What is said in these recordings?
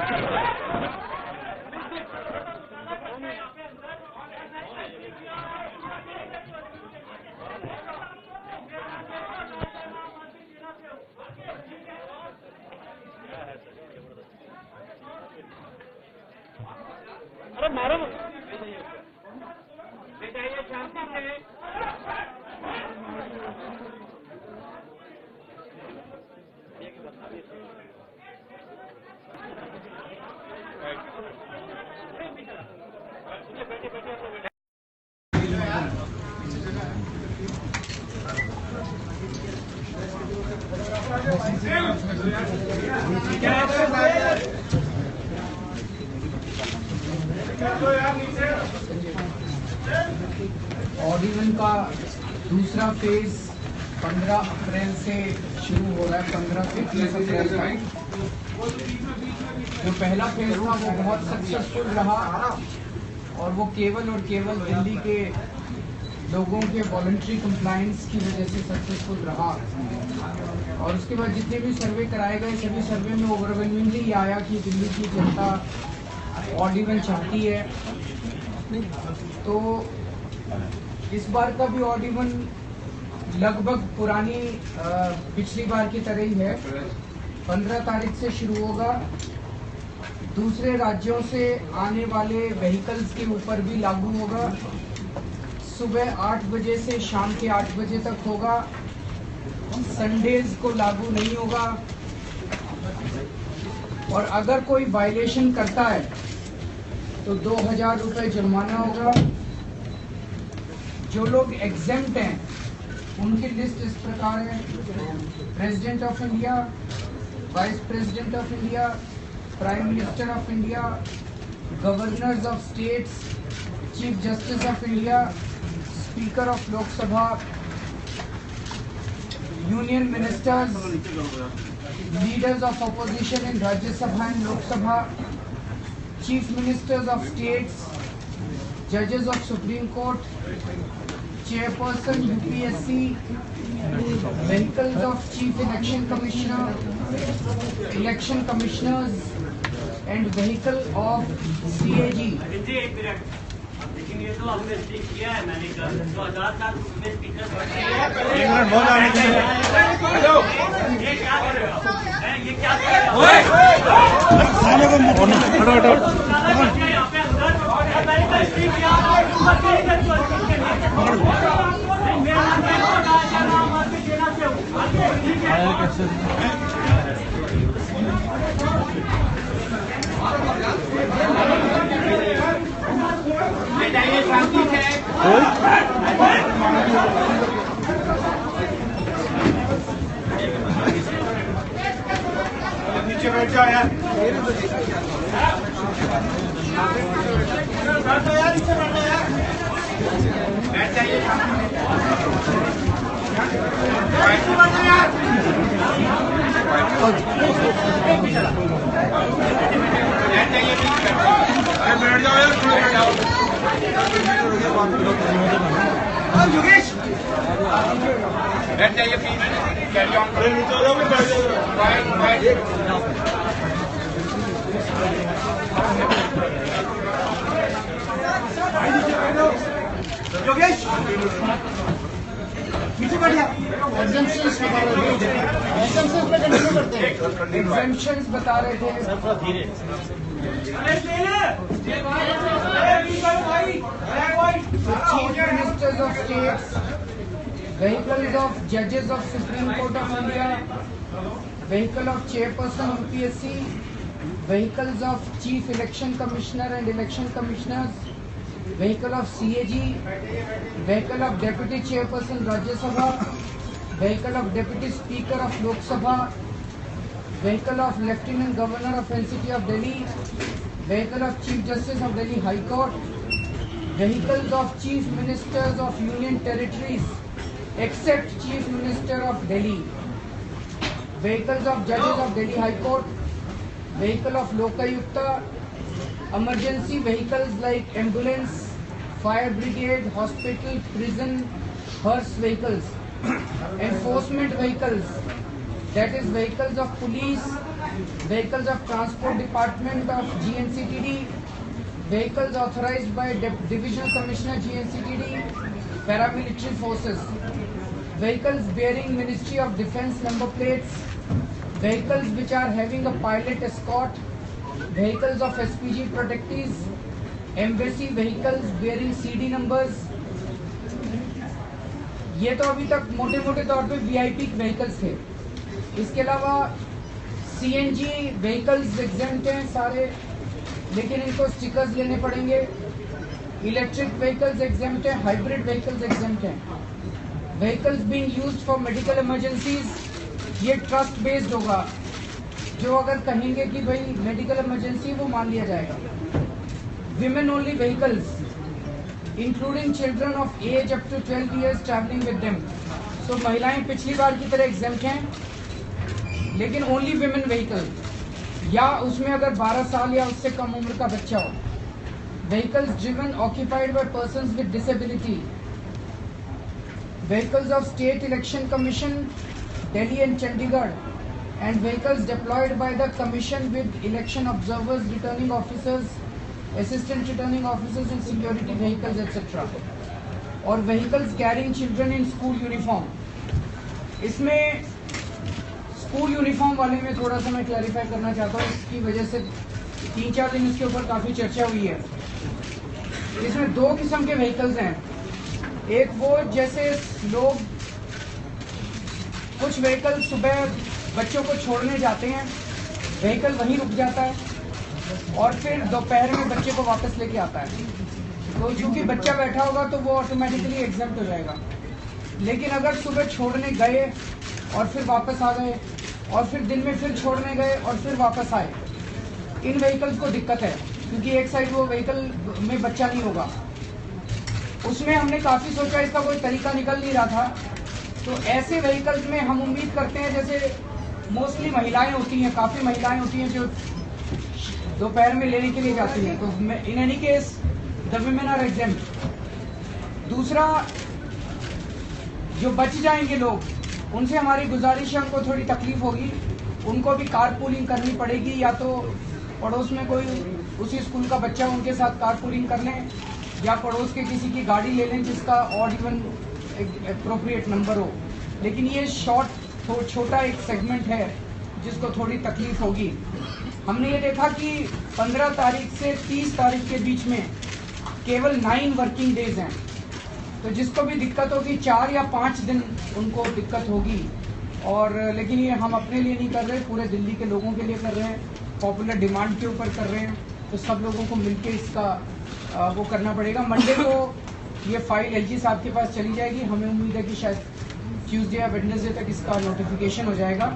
अरे मारो बेटा, ये शांति से। ऑडिवन का दूसरा फेज 15 अप्रैल से शुरू हो रहा है, 15 से 30 अप्रैल तक। जो पहला फेज था वो बहुत सक्सेसफुल रहा और वो केवल और केवल दिल्ली के लोगों के वॉलंटरी कंप्लायंस की वजह से सक्सेसफुल रहा। और उसके बाद जितने भी सर्वे कराए गए सभी सर्वे में ओवरवेलमिंगली आया कि दिल्ली की जनता ऑडिवन चाहती है। तो इस बार का भी ऑडिवन लगभग पुरानी पिछली बार की तरह ही है। 15 तारीख से शुरू होगा। दूसरे राज्यों से आने वाले व्हीकल्स के ऊपर भी लागू होगा। सुबह 8 बजे से शाम के 8 बजे तक होगा। संडेज को लागू नहीं होगा। और अगर कोई वायलेशन करता है तो 2000 रुपये जुर्माना होगा। जो लोग एग्जेम्प्ट हैं उनकी लिस्ट इस प्रकार है: president of India, vice president of India, prime minister of India, governors of states, chief justice of India, speaker of Lok Sabha, union ministers, leaders of opposition in Rajya Sabha and Lok Sabha, chief ministers of states, जजेस of supreme court, chairperson UPSC, vehicles of chief election commissioner, election commissioners and vehicle of CAG. लेकिन ये तो हमने speak किया है, मैंने कहा 2000 का उसमें स्पीकर ये क्या कर रहे हो? ये क्या कर रहे हो? यहाँ पे अंदर मैंने स्पीक किया नीचे बैठ जाओ यार, बैठ जाइए योगेश, बैठ जाइए प्लीज, कैरी ऑन करें। योगेश पीछे बैठ जा। एग्जेम्पशंस बता रहे थे। Chief ministers of states, vehicles of जजेस of supreme court of India, vehicle of chairperson UPSC, vehicles of chief election commissioner and election commissioners, vehicle of CAG, vehicle of deputy chairperson Rajya Sabha, vehicle of deputy speaker of Lok Sabha, vehicle of lieutenant governor of NCT of Delhi, vehicle of chief justice of Delhi High Court, vehicles of chief ministers of union territories except chief minister of Delhi, vehicles of judges of Delhi High Court, vehicle of Lokayukta, emergency vehicles like ambulance, fire brigade, hospital, prison, hearse vehicles, enforcement vehicles, that is vehicles of police, vehicles of transport department of GNCTD, vehicles authorized by Divisional Commissioner GNCTD, paramilitary forces, vehicles bearing Ministry of Defence number plates, vehicles which are having a pilot escort, vehicles of SPG protectees, embassy vehicles bearing CD numbers. ये तो अभी तक मोटे मोटे तौर पे VIP vehicles थे। इसके अलावा CNG व्हीकल्स एग्जेम्प्ट हैं सारे, लेकिन इनको स्टिकर्स लेने पड़ेंगे। इलेक्ट्रिक व्हीकल्स एग्जेम्प्ट हैं, हाइब्रिड व्हीकल्स एग्जेम्प्ट हैं। Vehicles being used for medical emergencies, ये ट्रस्ट बेस्ड होगा, जो अगर कहेंगे कि भाई मेडिकल इमरजेंसी वो मान लिया जाएगा। Women only vehicles including children of age up to 12 years travelling with them. तो महिलाएं पिछली बार की तरह एग्जेम्प्ट हैं, लेकिन ओनली विमेन व्हीकल, या उसमें अगर 12 साल या उससे कम उम्र का बच्चा हो। Vehicles driven occupied by persons with disability, vehicles of state election commission Delhi and Chandigarh, and vehicles deployed by the commission with election observers, returning officers, assistant returning officers and security vehicles etc. और vehicles carrying children in school uniform। इसमें school uniform वाले में थोड़ा सा मैं clarify करना चाहता हूँ, इसकी वजह से 3-4 दिन इसके ऊपर काफ़ी चर्चा हुई है। इसमें 2 किस्म के व्हीकल्स हैं। एक वो जैसे लोग, कुछ व्हीकल सुबह बच्चों को छोड़ने जाते हैं, व्हीकल वहीं रुक जाता है और फिर दोपहर में बच्चे को वापस लेके आता है, तो चूंकि बच्चा बैठा होगा तो वो ऑटोमेटिकली एग्जेम्प्ट हो जाएगा। लेकिन अगर सुबह छोड़ने गए और फिर वापस आ गए और फिर दिन में फिर छोड़ने गए और फिर वापस आए, इन व्हीकल्स को दिक्कत है, क्योंकि एक साइड वो व्हीकल में बच्चा नहीं होगा। उसमें हमने काफ़ी सोचा, इसका कोई तरीका निकल नहीं रहा था। तो ऐसे व्हीकल्स में हम उम्मीद करते हैं, जैसे मोस्टली महिलाएं होती हैं, काफ़ी महिलाएं होती हैं जो दोपहर में लेने के लिए जाती हैं, तो in any case the women are exempt. दूसरा, जो बच जाएंगे लोग, उनसे हमारी गुजारिश है, उनको थोड़ी तकलीफ होगी, उनको भी कार पूलिंग करनी पड़ेगी, या तो पड़ोस में कोई उसी स्कूल का बच्चा उनके साथ कार पूलिंग कर लें, या पड़ोस के किसी की गाड़ी ले लें जिसका ऑड इवन एप्रोप्रिएट नंबर हो। लेकिन ये छोटा एक सेगमेंट है जिसको थोड़ी तकलीफ होगी। हमने ये देखा कि 15 तारीख से 30 तारीख के बीच में केवल 9 वर्किंग डेज हैं, तो जिसको भी दिक्कत होगी 4 या 5 दिन उनको दिक्कत होगी। और लेकिन ये हम अपने लिए नहीं कर रहे, पूरे दिल्ली के लोगों के लिए कर रहे हैं, पॉपुलर डिमांड के ऊपर कर रहे हैं, तो सब लोगों को मिलके इसका वो करना पड़ेगा। मंडे को ये फाइल एलजी साहब के पास चली जाएगी, हमें उम्मीद है कि शायद ट्यूसडे या वेडनेसडे तक इसका नोटिफिकेशन हो जाएगा।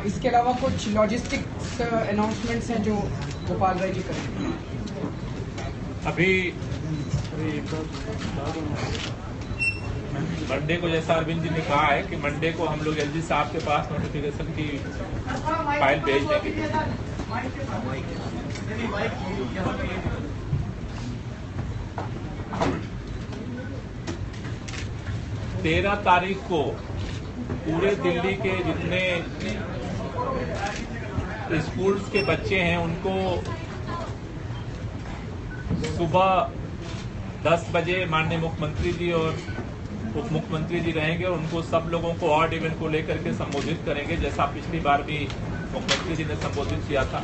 इसके अलावा कुछ लॉजिस्टिक्स अनाउंसमेंट्स हैं जो गोपाल राय जी करेंगे। अभी मंडे को, जैसा अरविंद जी ने कहा है कि मंडे को हम लोग एलजी साहब के पास नोटिफिकेशन की फाइल भेज देंगे। 13 तारीख को पूरे दिल्ली के जितने स्कूल्स के बच्चे हैं उनको सुबह 10 बजे माननीय मुख्यमंत्री जी और उप मुख्यमंत्री जी रहेंगे और उनको सब लोगों को ऑड इवेंट को लेकर के संबोधित करेंगे, जैसा पिछली बार भी मुख्यमंत्री जी ने संबोधित किया था।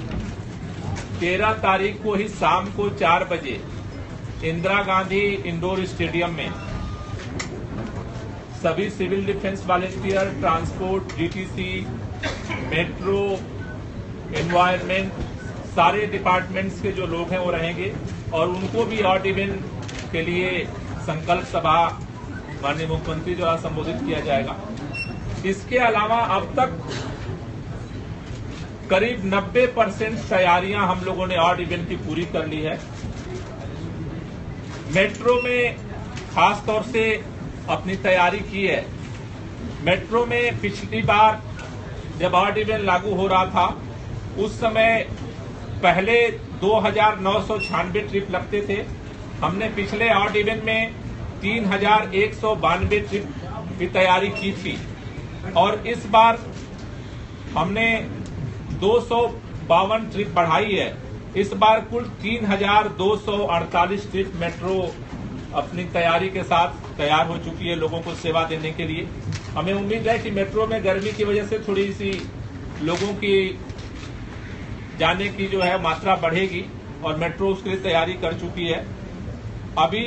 13 तारीख को ही शाम को 4 बजे इंदिरा गांधी इंडोर स्टेडियम में सभी civil defence volunteer, transport, DTC, metro, environment, सारे डिपार्टमेंट्स के जो लोग हैं वो रहेंगे और उनको भी ऑड इवेंट के लिए संकल्प सभा माननीय मुख्यमंत्री द्वारा संबोधित किया जाएगा। इसके अलावा अब तक करीब 90% तैयारियां हम लोगों ने ऑड इवेंट की पूरी कर ली है। मेट्रो में खास तौर से अपनी तैयारी की है। मेट्रो में पिछली बार जब ऑड इवेंट लागू हो रहा था उस समय पहले 2,996 ट्रिप लगते थे। हमने पिछले ऑड इवेंट में 3,192 ट्रिप की तैयारी की थी और इस बार हमने 252 ट्रिप बढ़ाई है। इस बार कुल 3248 ट्रिप मेट्रो अपनी तैयारी के साथ तैयार हो चुकी है लोगों को सेवा देने के लिए। हमें उम्मीद है कि मेट्रो में गर्मी की वजह से थोड़ी सी लोगों की जाने की जो है मात्रा बढ़ेगी और मेट्रो उसके लिए तैयारी कर चुकी है। अभी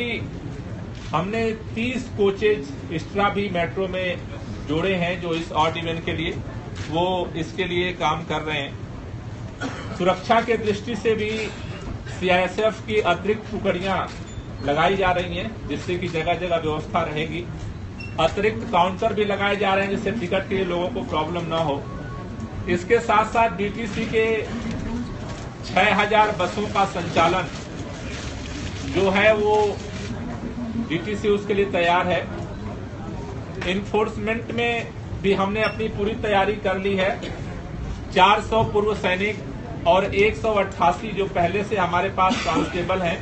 हमने 30 कोचेज एक्स्ट्रा भी मेट्रो में जोड़े हैं जो इस ऑड इवेंट के लिए, वो इसके लिए काम कर रहे हैं। सुरक्षा के दृष्टि से भी सीआईएसएफ की अतिरिक्त टुकड़ियां लगाई जा रही हैं जिससे कि जगह जगह व्यवस्था रहेगी। अतिरिक्त काउंटर भी लगाए जा रहे हैं जिससे टिकट के लिए लोगों को प्रॉब्लम ना हो। इसके साथ साथ डीटीसी के 6000 बसों का संचालन जो है वो डीटीसी उसके लिए तैयार है। इन्फोर्समेंट में भी हमने अपनी पूरी तैयारी कर ली है। 400 पूर्व सैनिक और 188 जो पहले से हमारे पास कांस्टेबल हैं,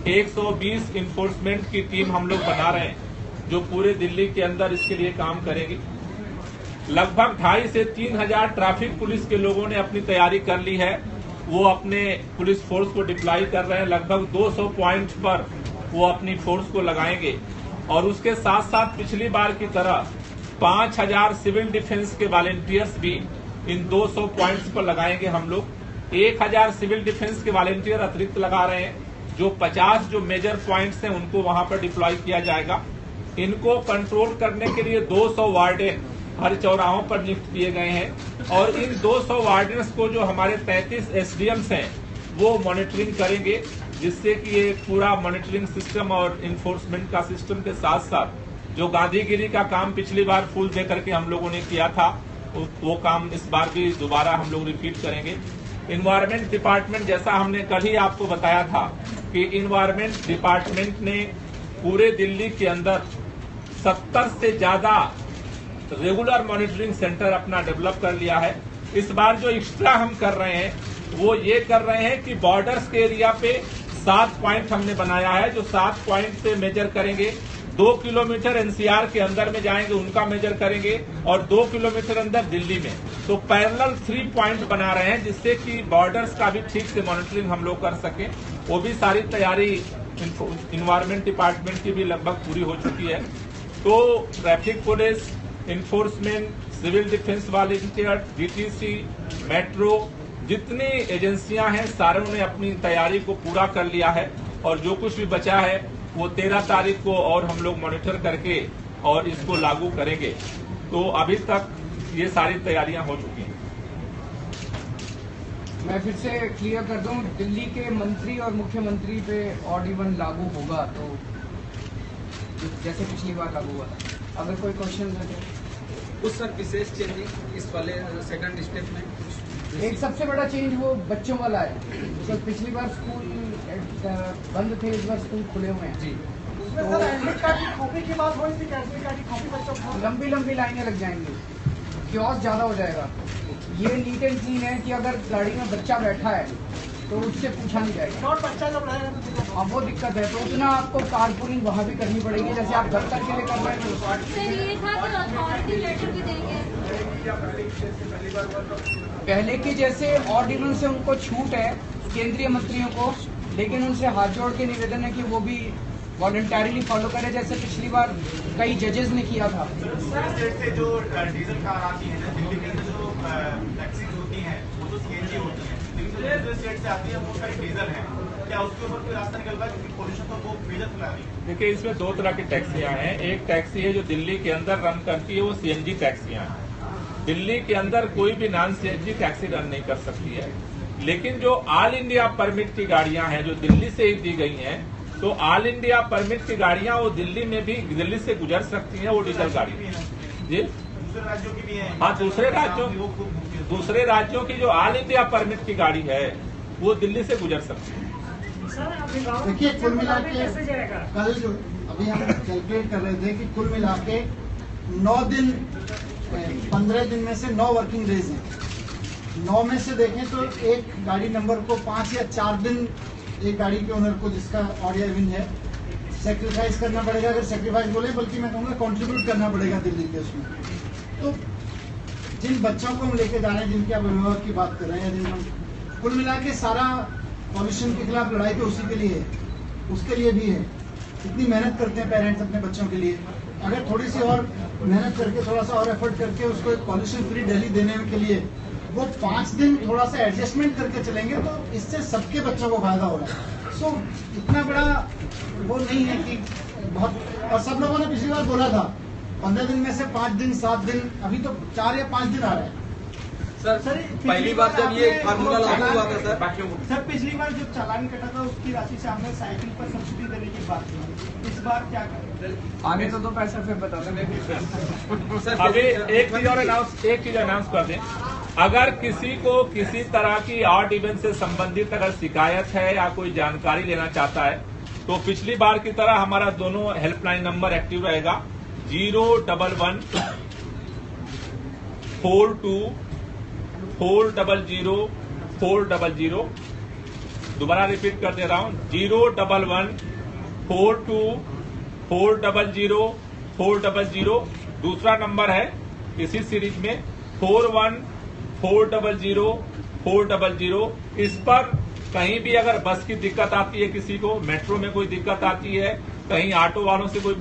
120 इन्फोर्समेंट की टीम हम लोग बना रहे हैं जो पूरे दिल्ली के अंदर इसके लिए काम करेगी। लगभग 2,500 से 3,000 ट्रैफिक पुलिस के लोगों ने अपनी तैयारी कर ली है। वो अपने पुलिस फोर्स को डिप्लॉय कर रहे हैं। लगभग 200 पॉइंट पर वो अपनी फोर्स को लगाएंगे और उसके साथ साथ पिछली बार की तरह 5,000 सिविल डिफेंस के वॉलेंटियर्स भी इन 200 पॉइंट्स पर लगाएंगे हम लोग। 1,000 सिविल डिफेंस के वॉलेंटियर अतिरिक्त लगा रहे हैं। जो 50 जो मेजर पॉइंट्स हैं उनको वहां पर डिप्लॉय किया जाएगा। इनको कंट्रोल करने के लिए 200 वार्डन हर चौराहों पर नियुक्त किए गए हैं और इन 200 वार्डन्स को जो हमारे 33 एसडीएम्स हैं वो मॉनिटरिंग करेंगे, जिससे कि ये पूरा मॉनिटरिंग सिस्टम और इन्फोर्समेंट का सिस्टम के साथ साथ जो गांधीगिरी का काम पिछली बार फूल दे करके हम लोगों ने किया था वो काम इस बार भी दोबारा हम लोग रिपीट करेंगे। इन्वायरमेंट डिपार्टमेंट, जैसा हमने कल ही आपको बताया था कि इन्वायरमेंट डिपार्टमेंट ने पूरे दिल्ली के अंदर 70 से ज्यादा रेगुलर मॉनिटरिंग सेंटर अपना डेवलप कर लिया है। इस बार जो एक्स्ट्रा हम कर रहे हैं वो ये कर रहे हैं कि बॉर्डर्स के एरिया पे 7 पॉइंट हमने बनाया है जो 7 पॉइंट से मेजर करेंगे। 2 किलोमीटर एनसीआर के अंदर में जाएंगे उनका मेजर करेंगे और 2 किलोमीटर अंदर दिल्ली में, तो पैरेलल 3 पॉइंट बना रहे हैं जिससे कि बॉर्डर्स का भी ठीक से मॉनिटरिंग हम लोग कर सकें। वो भी सारी तैयारी इन्वायरमेंट डिपार्टमेंट की भी लगभग पूरी हो चुकी है। तो traffic police, enforcement, civil defence volunteer, DTC, metro, जितनी एजेंसियां हैं सारों ने अपनी तैयारी को पूरा कर लिया है और जो कुछ भी बचा है वो 13 तारीख को और हम लोग मॉनिटर करके और इसको लागू करेंगे। तो अभी तक ये सारी तैयारियां हो चुकी हैं। मैं फिर से क्लियर कर दूं, दिल्ली के मंत्री और मुख्यमंत्री पे ऑड इवन लागू होगा तो जैसे पिछली बार लागू हुआ था। अगर कोई क्वेश्चन है उस सर विशेष चेंजिंग इस वाले सेकंड स्टेप में एक सबसे बड़ा चेंज वो बच्चों वाला है। तो पिछली बार स्कूल बंद थे, इस बार स्कूल खुले हुए हैं जी। तो एडमिट कार्ड की कॉपी की बात हो रही थी, एडमिट कार्ड की कॉपी बच्चों को लंबी लंबी लाइनें लग जाएंगी, क्योस ज्यादा हो जाएगा। ये नीट एंड क्लीन है कि अगर गाड़ी में बच्चा बैठा है तो उससे पूछा नहीं जाएगा। और बच्चा जब रहेगा तो दिक्कत अब वो दिक्कत है तो उतना आपको कारपूलिंग वहाँ भी करनी पड़ेगी जैसे आप दफ्तर के लिए कर रहे हैं। सर ये था कि अथॉरिटी लेटर भी देंगे। पहले की जैसे ऑड इवन से उनको छूट है केंद्रीय मंत्रियों को, लेकिन उनसे हाथ जोड़ के निवेदन है कि वो भी वॉलंटरीली फॉलो करे जैसे पिछली बार कई जजेस ने किया था। स्टेट से जो डीजल कार आती है ना, दिल्ली के अंदर जो टैक्सीज होती हैं वो तो सीएनजी होती है, लेकिन जो स्टेट से आती है वो सारी डीजल है। क्या उसके ऊपर कोई रास्ता निकल रहा है? क्योंकि पोल्यूशन तो वो मेजर फैला रही है। देखिए, इसमें 2 तरह की टैक्सियां हैं। एक टैक्सी है जो दिल्ली के अंदर रन करती है, वो सीएनजी टैक्सियां हैं। दिल्ली के अंदर कोई भी नॉन सीएनजी टैक्सी रन नहीं कर सकती है, लेकिन जो ऑल इंडिया परमिट की गाड़ियां हैं जो दिल्ली से ही दी गई हैं, तो ऑल इंडिया परमिट की गाड़ियां वो दिल्ली में भी दिल्ली से गुजर सकती हैं, वो डीजल गाड़ी जी। दूसरे राज्यों की भी है। हाँ, दूसरे राज्यों की जो ऑल इंडिया परमिट की गाड़ी है वो दिल्ली से गुजर सकती है। देखिए कुल मिला के कल जो अभी हम कैलकुलेट कर रहे थे कि कुल मिला के 9 दिन 15 दिन में से 9 वर्किंग डेज हैं। 9 में से देखें तो एक गाड़ी नंबर को 5 या 4 दिन एक गाड़ी के ओनर को जिसका ऑड इवन है सेक्रीफाइस करना पड़ेगा। अगर सेक्रीफाइस बोले बल्कि मैं कहूँगा कंट्रीब्यूट करना पड़ेगा दिल्ली के उसमें। तो जिन बच्चों को हम लेके जा रहे हैं, जिनके आप अभिभावक की बात कर रहे हैं, जिन हम कुल मिला के सारा पॉल्यूशन के खिलाफ लड़ाई तो उसी के लिए है, उसके लिए भी है। इतनी मेहनत करते हैं पेरेंट्स अपने बच्चों के लिए, अगर थोड़ी सी और मेहनत करके, थोड़ा सा और एफर्ट करके उसको एक पॉल्यूशन फ्री दिल्ली देने के लिए वो 5 दिन थोड़ा सा एडजस्टमेंट करके चलेंगे तो इससे सबके बच्चों को फायदा हो रहा है। सो इतना बड़ा वो नहीं है कि बहुत, और सब लोगों ने पिछली बार बोला था 15 दिन में से 5 दिन 7 दिन, अभी तो 4 या 5 दिन आ रहे हैं। सर पहली बार जब ये फार्मूला लागू हुआ था सर पिछली बार जो चालान कटा था उसकी राशि से हमने साइकिल पर सब्सिडी देने की बात की, इस बार क्या करें? आगे तो पैसा फिर बता दें। अभी एक चीज अनाउंस कर दें, अगर किसी को किसी तरह की आर्ट इवेंट से संबंधित अगर शिकायत है या कोई जानकारी लेना चाहता है तो पिछली बार की तरह हमारा दोनों हेल्पलाइन नंबर एक्टिव रहेगा 011 42 400 400। दोबारा रिपीट कर दे रहा हूं 011 42 400 400। दूसरा नंबर है इसी सीरीज में 41 400 400। इस पर कहीं भी अगर बस की दिक्कत आती है, किसी को मेट्रो में कोई दिक्कत आती है, कहीं ऑटो वालों से कोई